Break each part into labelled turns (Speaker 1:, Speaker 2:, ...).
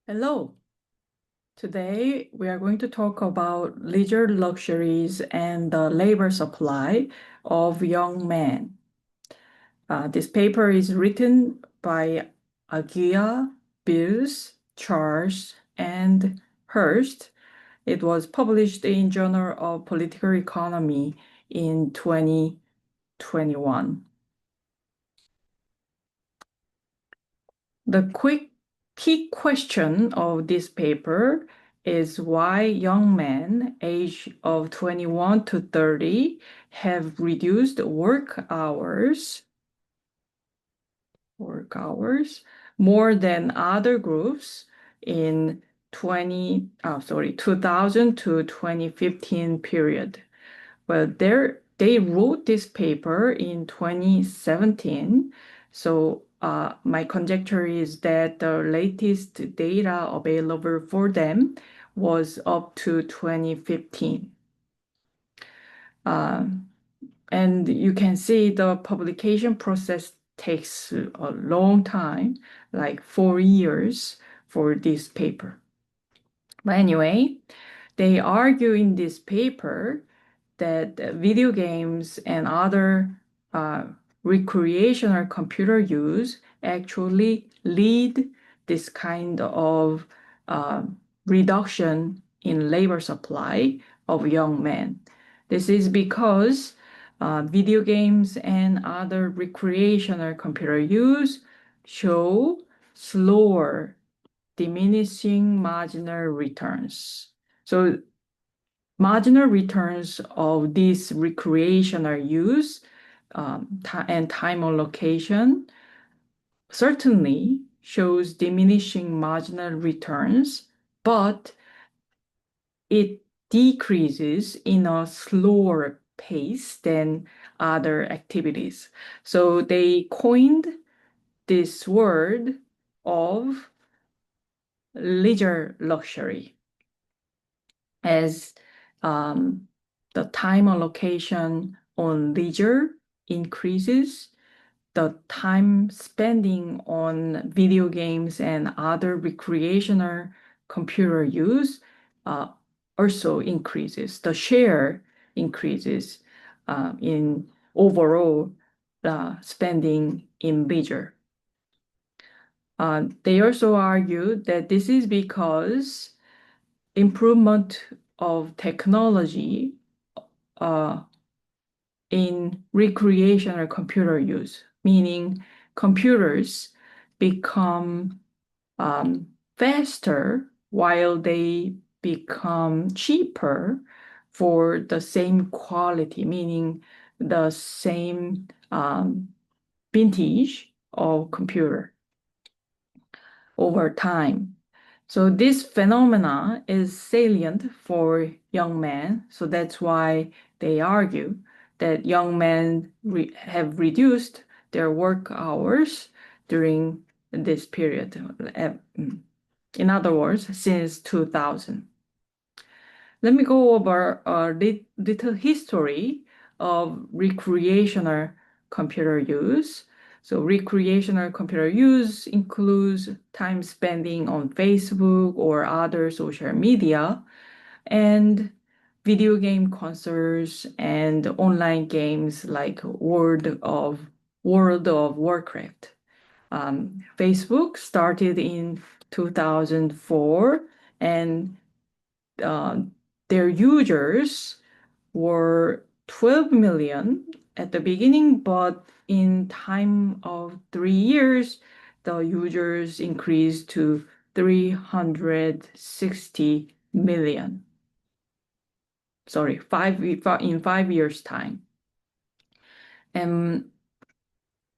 Speaker 1: Hello. Today we are going to talk about leisure luxuries and the labor supply of young men. This paper is written by Aguiar, Bills, Charles, and Hurst. It was published in Journal of Political Economy in 2021. The quick key question of this paper is why young men age of 21 to 30 have reduced work hours more than other groups in 2000 to 2015 period. Well, they wrote this paper in 2017. So my conjecture is that the latest data available for them was up to 2015. And you can see the publication process takes a long time, like 4 years for this paper. But anyway, they argue in this paper that video games and other uh, recreational computer use actually lead this kind of uh, reduction in labor supply of young men. This is because video games and other recreational computer use show slower diminishing marginal returns. So marginal returns of this recreational use and time allocation certainly shows diminishing marginal returns, but it decreases in a slower pace than other activities. So they coined this word of leisure luxury as the time allocation on leisure increases, the time spending on video games and other recreational computer use also increases. The share increases in overall spending in leisure. They also argue that this is because improvement of technology in recreational computer use, meaning computers become faster while they become cheaper for the same quality, meaning the same vintage of computer over time. So this phenomena is salient for young men. So that's why they argue that young men have reduced their work hours during this period. In other words, since 2000. Let me go over a little history of recreational computer use. So recreational computer use includes time spending on Facebook or other social media and video game consoles and online games like World of Warcraft. Facebook started in 2004 and uh, their users were 12 million at the beginning, but in time of 3 years, the users increased to 360 million. Sorry, in 5 years' time. And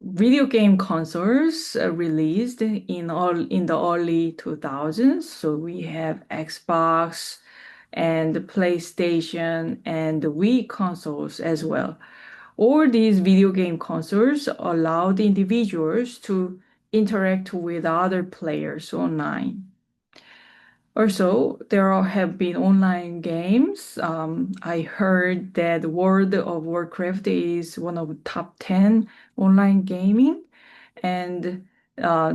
Speaker 1: video game consoles released in the early 2000s. So we have Xbox and the PlayStation and the Wii consoles as well. All these video game consoles allowed individuals to interact with other players online. Also, have been online games. I heard that World of Warcraft is one of the top 10 online gaming, and uh,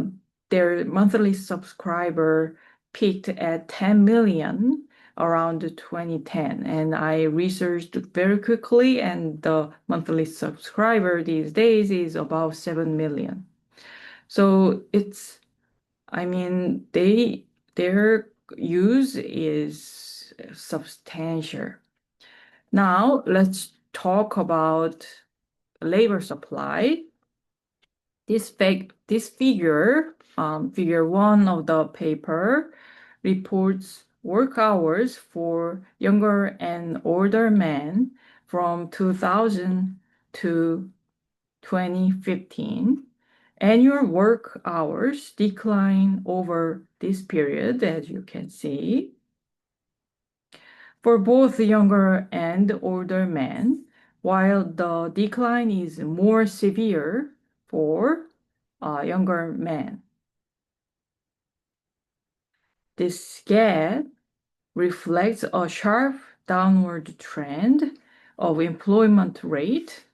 Speaker 1: their monthly subscriber peaked at 10 million around 2010. And I researched very quickly, and the monthly subscriber these days is about 7 million. So I mean, their use is substantial. Now let's talk about labor supply. This figure, figure one of the paper, reports work hours for younger and older men from 2000 to 2015. Annual work hours decline over this period, as you can see, for both younger and older men, while the decline is more severe for younger men. This gap reflects a sharp downward trend of employment rate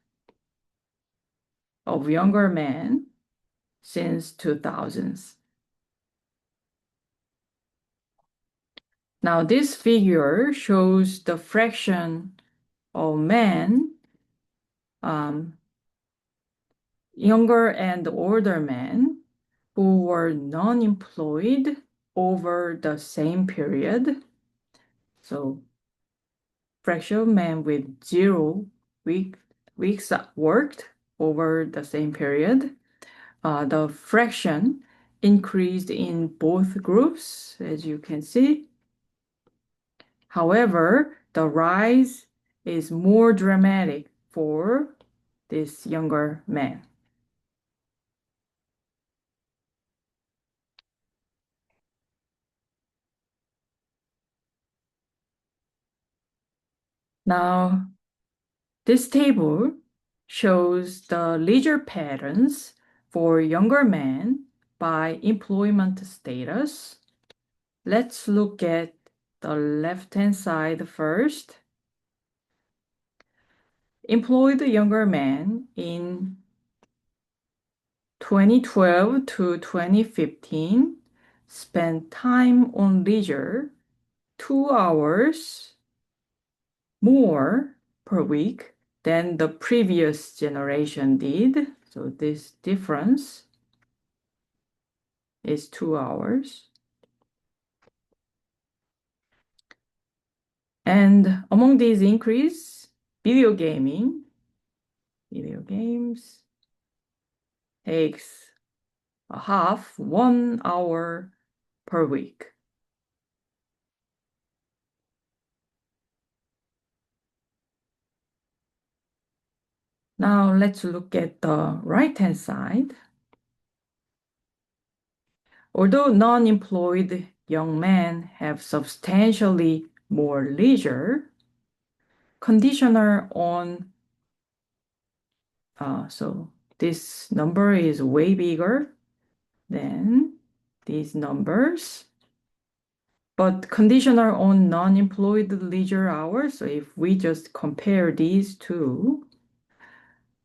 Speaker 1: of younger men since 2000s. Now this figure shows the fraction of men, younger and older men, who were non-employed over the same period. So fraction of men with 0 weeks worked over the same period. The fraction increased in both groups, as you can see. However, the rise is more dramatic for this younger man. Now, this table shows the leisure patterns for younger men by employment status. Let's look at the left-hand side first. Employed younger men in 2012 to 2015 spent time on leisure 2 hours more per week than the previous generation did. So this difference is 2 hours. And among these increase, video games takes a half 1 hour per week. Now let's look at the right-hand side. Although non-employed young men have substantially more leisure, conditioner on, so this number is way bigger than these numbers. But conditioner on non-employed leisure hours, so if we just compare these two,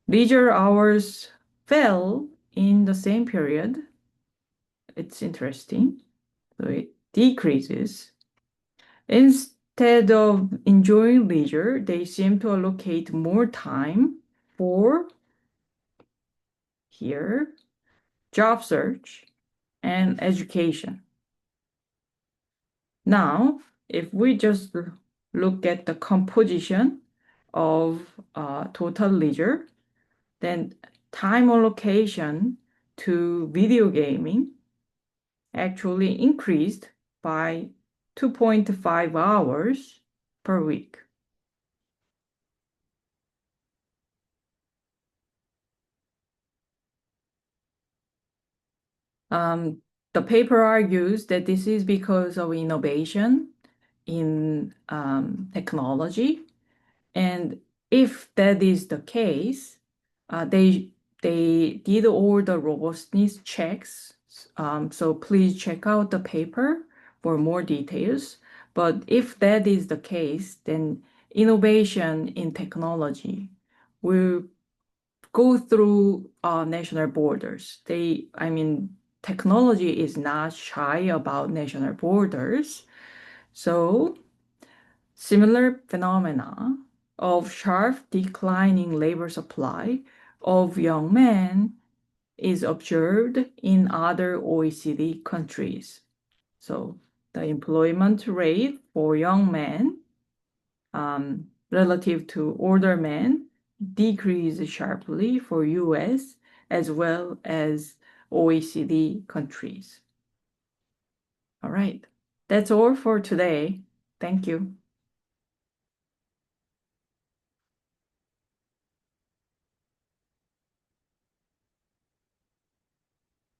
Speaker 1: leisure hours fell in the same period. It's interesting. So it decreases. Instead of enjoying leisure, they seem to allocate more time for here, job search and education. Now, if we just look at the composition of total leisure, then time allocation to video gaming actually increased by 2.5 hours per week. The paper argues that this is because of innovation in technology. And if that is the case, they did all the robustness checks. So please check out the paper for more details. But if that is the case, then innovation in technology will go through national borders. technology is not shy about national borders. So similar phenomena of sharp declining labor supply of young men is observed in other OECD countries. So the employment rate for young men relative to older men decreased sharply for US as well as OECD countries. All right, that's all for today. Thank you.